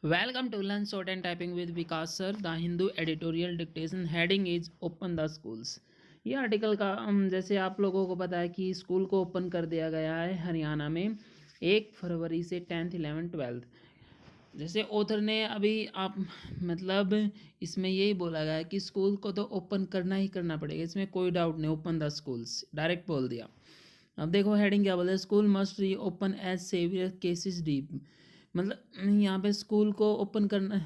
Welcome to Learn Short and Typing with VIKAS Sir. The Hindu Editorial Dictation heading is Open the Schools. ये article का जैसे आप लोगों को पता है कि स्कूल को ओपन कर दिया गया है हरियाणा में 1 फरवरी से 10th 11th 12th। जैसे ऑथर ने अभी आप मतलब इसमें यही बोला गया है कि स्कूल को तो ओपन करना ही करना पड़ेगा, इसमें कोई डाउट नहीं। ओपन द स्कूल्स डायरेक्ट बोल दिया। अब देखो हेडिंग क्या बोला है, school must reopen as severe cases dip. मतलब यहाँ पे स्कूल को ओपन करना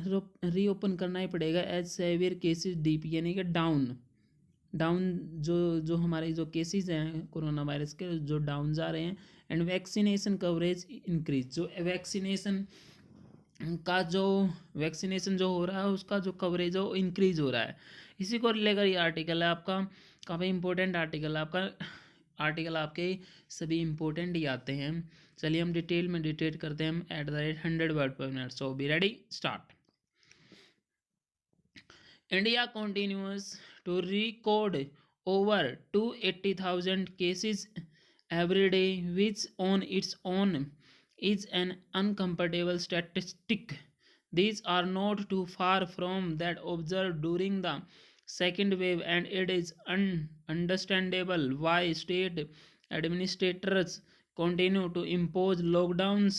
रीओपन करना ही पड़ेगा एज सेवियर केसेस डीप, यानी कि डाउन डाउन जो जो हमारे जो केसेस हैं कोरोना वायरस के जो डाउन जा रहे हैं, एंड वैक्सीनेशन कवरेज इंक्रीज। जो वैक्सीनेशन जो हो रहा है उसका जो कवरेज है वो इंक्रीज हो रहा है। इसी को लेकर ये आर्टिकल है आपका, काफ़ी इंपॉर्टेंट आर्टिकल है आपका। आर्टिकल आपके सभी इंपॉर्टेंट ही आते हैं। चलिए हम डिटेल में डिटेल करते हैं हम @100 वर्ड पर minute. So be ready, start. India continues to record over 280,000 cases every day, which on its own is an uncomfortable statistic. These are not too far from that observed during the second wave, and it is understandable why state administrators continue to impose lockdowns.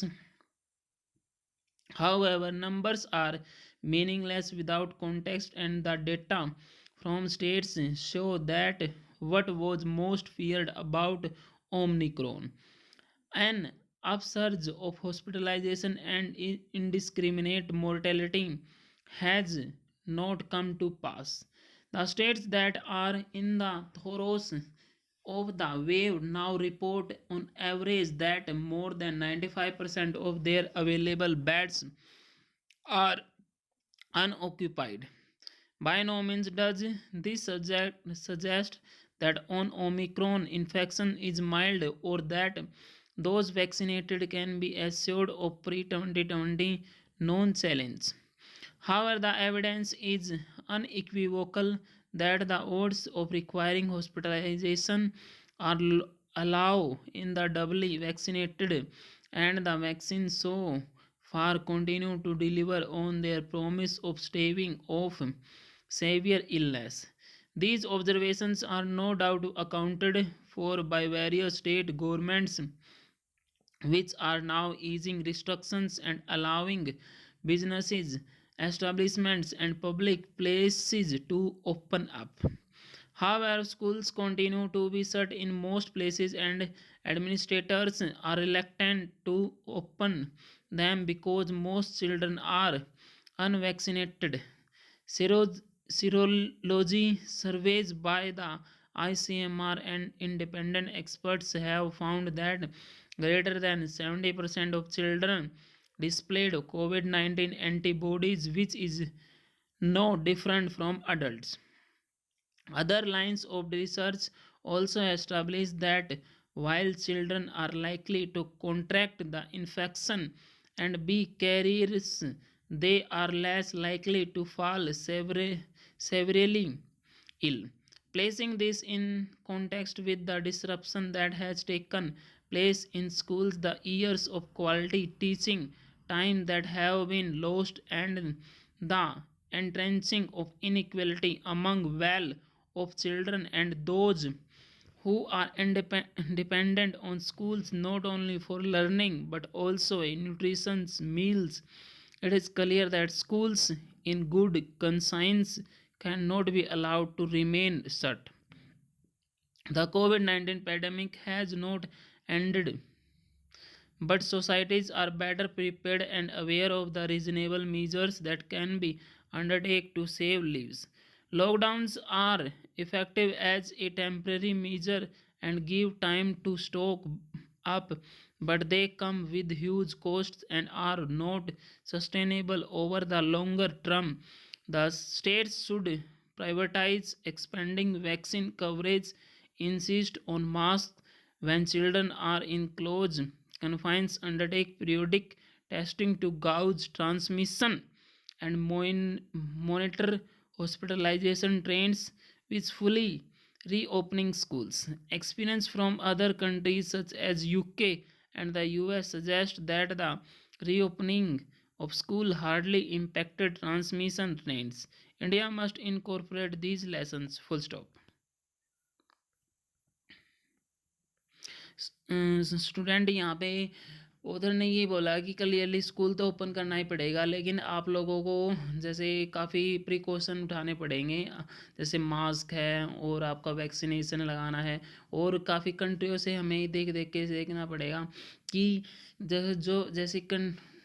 However, numbers are meaningless without context, and the data from states show that what was most feared about Omicron, an upsurge of hospitalization and indiscriminate mortality, has not come to pass. The states that are in the throes of the wave now report on average that more than 95% of their available beds are unoccupied. By no means does this suggest that on Omicron infection is mild or that those vaccinated can be assured of pre-2020 known challenge. However, the evidence is unequivocal that the odds of requiring hospitalization are low in the doubly vaccinated, and the vaccines so far continue to deliver on their promise of staving off severe illness. These observations are no doubt accounted for by various state governments, which are now easing restrictions and allowing businesses, establishments, and public places to open up. However, schools continue to be shut in most places, and administrators are reluctant to open them because most children are unvaccinated. Serology surveys by the ICMR and independent experts have found that greater than 70% of children displayed COVID 19 antibodies, which is no different from adults. Other lines of research also establish that while children are likely to contract the infection and be carriers, they are less likely to fall severely ill. Placing this in context with the disruption that has taken place in schools, the years of quality teaching time that have been lost, and the entrenching of inequality among well of children and those who are dependent on schools not only for learning but also in nutrition meals, it is clear that schools in good conscience cannot be allowed to remain shut. The COVID 19 pandemic has not ended, but societies are better prepared and aware of the reasonable measures that can be undertaken to save lives. Lockdowns are effective as a temporary measure and give time to stock up, but they come with huge costs and are not sustainable over the longer term. The states should prioritize expanding vaccine coverage, insist on masks when children are in close confines, undertake periodic testing to gauge transmission, and monitor hospitalization trends with fully reopening schools. Experience from other countries such as UK and the US suggest that the reopening of school hardly impacted transmission trends. India must incorporate these lessons. Full stop. Student यहाँ पे उधर ने ये बोला कि clearly school तो open करना ही पड़ेगा, लेकिन आप लोगों को जैसे काफ़ी प्रिकॉशन उठाने पड़ेंगे, जैसे मास्क है और आपका वैक्सीनेशन लगाना है, और काफ़ी कंट्रियों से हमें देख देख के देखना पड़ेगा कि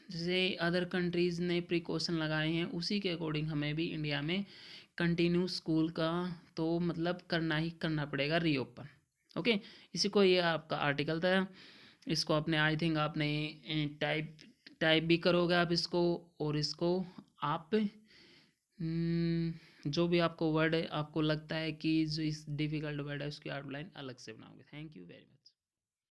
जैसे अदर कंट्रीज़ ने प्रिकॉशन लगाए हैं उसी के अकॉर्डिंग हमें भी इंडिया में कंटिन्यू स्कूल का तो मतलब करना ही करना पड़ेगा रीओपन। ओके, इसी को ये आपका आर्टिकल था, इसको आपने आई थिंक आपने टाइप भी करोगे आप इसको, और इसको आप जो भी आपको वर्ड है आपको लगता है कि जो इस डिफ़िकल्ट वर्ड है उसकी आउटलाइन अलग से बनाओगे। Thank you very much.